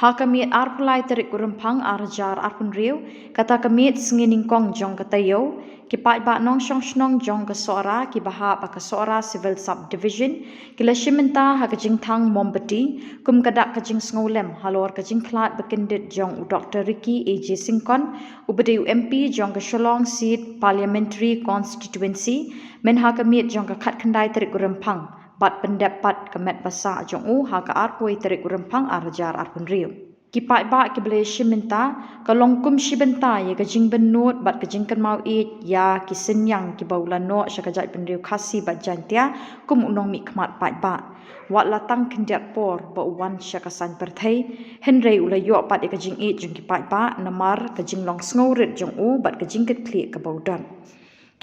Hakamit arpulai terik gurumpang arjar arpun riu, kata kamit sengining kong jong katayo, kipat ba nong syong shnong jong kasora, kibaha pa kasora civil subdivision, kila shimenta hakajing thang mombati, kum kadak kajing sngolem, halor kajing klat bekendit jong Dr. Ricky A.J. Singkon, ubadi UMP jong kasholong seat parliamentary constituency, men hakamit jong kakat kendai terik gurumpang. Bat pendapat kemet basa jong haka arpoi terik urempang arjar arpun riu. Kipai ba kibele shiminta kalongkum shibenta ye kajing benut bat kajing kan mau ya kisenyang kibaulan no syakajai penriu khasi bat jantia kum unong mi kmat pai ba. Wat latang kendiat por ba uwan syakasan perthai henrei ulayo pat ye kajing jong kipai ba namar kajing long sngorit jong bat kajing ket klik kabaudan.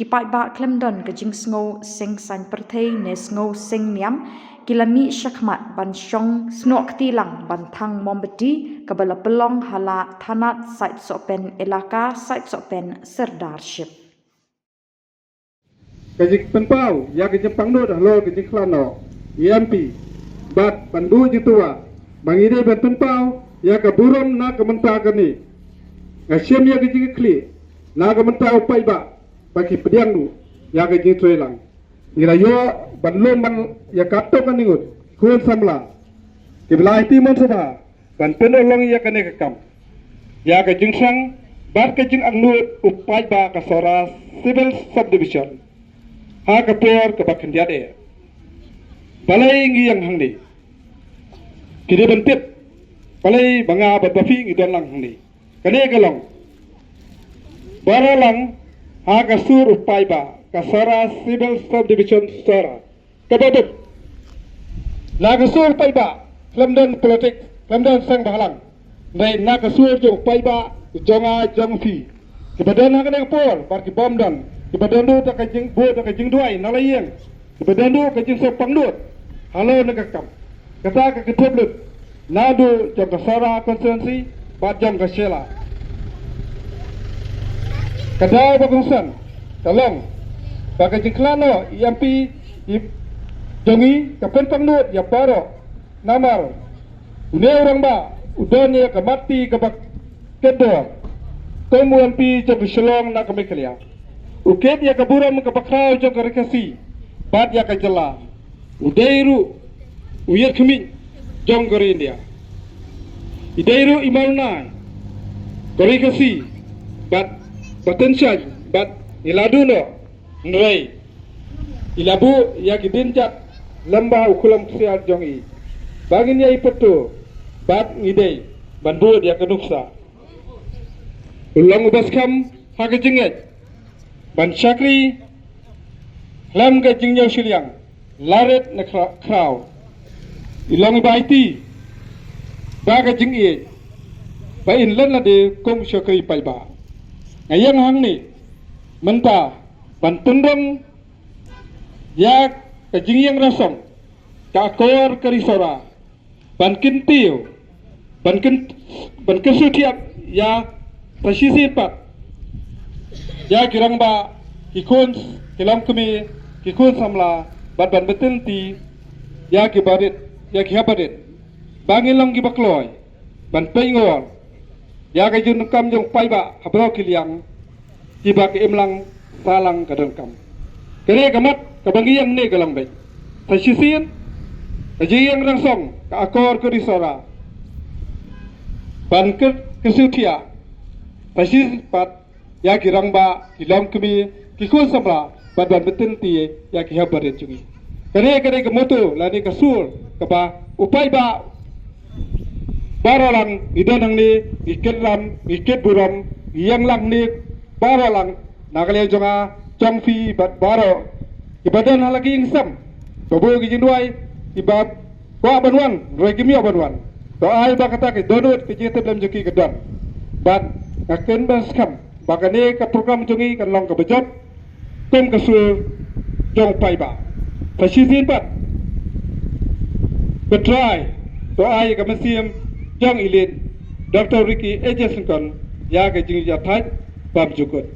Kipai ba klemdon kajing sngo sing san perthai ne sngo sing niam kilami syakmat ban syong snok tilang ban thang mombati kabala pelong hala thanat site sopen elaka site sopen serdarship. Kajing penpau ya kajing pangno dah lo kajing klano EMP bat pandu jitua bangide ban penpau ya kaburom na kamenta kani ngasyem ya kajing kli na kamenta upai ba bagi pediang tu ya kajing tuelang irayo banlom ban ya kato kan ningut kun samla kibla iti mon soba ban penolong ya kane kakam ya kajing sang bat kajing angnu upai ba kasora civil subdivision ha kapor ka bakhendiade balai ngi yang hangni kide bentip balai banga bafi ngi don lang hangni kane galong baralang ha kasur upai ba kasara civil subdivision sora kababut na kasur upai ba klamdan politik klamdan sang bahalang nei na kasur jo upai ba jonga jongfi kebadan ha kane kapor bar ki bomdan kebadan do ta kajing bo ta kajing duai nalayeng kebadan do kajing sopang do halo negakam kata ka keteblut nadu jong kasara konstituensi ba jong kasela kadai bagungsan tolong bagi jengklano EMP jongi kapen pangnut ya paro namar une orang ba udanya kamati kabak kedor temu EMP jong shalong na kami kelia uket ya kaburam kabakrao jong karekasi bat ya kajala udairu uyat kami jong gore India idairu imalna karekasi bat potensial bat iladu no nrai ilabu ya gidinjat lamba ukulam ksial jongi bagin ya ipetu bat ngidei bandu dia kenuksa ulang ubaskam hagajinget ban syakri lam gajingnya siliang laret na kraw ilang ibaiti bagajing i ba inlan na de kong syakri palba ngayang hang ni menta ban tundong ya kajing yang rasong ka kor karisora ban kintiu ban kesutiap ya pasisi pat ya kirang ba kikun kilam kami kikun samla ban betul ti ya kibarit ya kihabarit bangin lang gibakloy ban pengor ya kajun kam jong pai ba habro kiliang tiba ke imlang salang kadengkam kere kamat kabangiyang ne galang bai pasisin ajiyang rangsong ka akor ko risora ban ke kesutia pasis pat ya kirang ba kilam kami kikun sabra ban betul ti ya kihabaret jungi kere kemoto lani kasur kaba upai ba baralang idanang ni iket lam iket buram yang lang ni baralang nakalaya jonga jongfi bat baro ibadan halagi ingsam bobo gijin duai ibab ko banwan roi kimi banwan to ai ba kata ke donut ke jete dalam joki gedon bat ngaken baskam bakane ka program jongi kan long ka bejot kum kasul jong pai ba pasisin pat betrai to ai ka mesiam jong ilin Dr. Ricky A.J. Singkon ya ke jing ja thai pam jukut